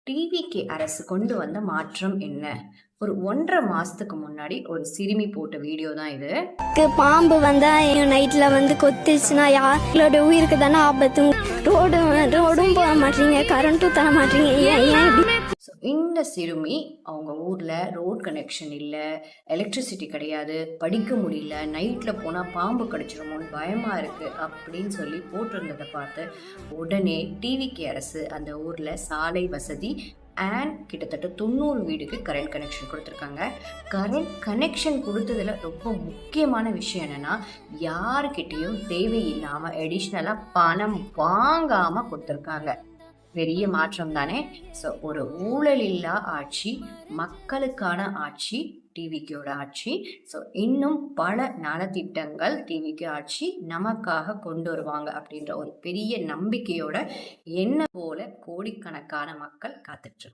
TVK அரசு கொண்டு வந்த மாற்றம் என்ன? ஒரு 1.5 மாசத்துக்கு முன்னாடி ஒரு சிறுமி போட்ட வீடியோ தான் இது. பாம்பு வந்தா நைட்ல கொத்துச்சுன்னா யாரோட உயிருக்கு தானே ஆபத்து. ரோடும் போக மாட்டீங்க, கரண்ட்டும் தர மாட்டீங்க. ஏன் இந்த சிறுமி அவங்க ஊர்ல ரோட் கனெக்ஷன் இல்லை, எலக்ட்ரிசிட்டி கிடையாது, படிக்க முடியல, நைட்ல போனா பாம்பு கடிச்சிருமோன்னு பயமா இருக்கு அப்படின்னு சொல்லி போட்டிருந்ததை பார்த்து உடனே டிவிகே அரசு அந்த ஊர்ல சாலை வசதி அண்ட் கிட்டத்தட்ட 90 வீடுக்கு கரண்ட் கனெக்ஷன் கொடுத்துருக்காங்க. கரண்ட் கனெக்ஷன் கொடுத்ததுல ரொம்ப முக்கியமான விஷயம் என்னன்னா, யாருக்கிட்டையும் தேவையில்லாம எடிஷ்னலா பணம் வாங்காம கொடுத்துருக்காங்க. பெரிய மாற்றம் தானே. ஸோ ஒரு ஊழல் இல்லா ஆட்சி, மக்களுக்கான ஆட்சி டிவிக்கோட ஆட்சி. ஸோ இன்னும் பல நலத்திட்டங்கள் டிவிக்கு ஆட்சி நமக்காக கொண்டு வருவாங்க அப்படின்ற ஒரு பெரிய நம்பிக்கையோட என்ன போல கோடிக்கணக்கான மக்கள் காத்துட்டு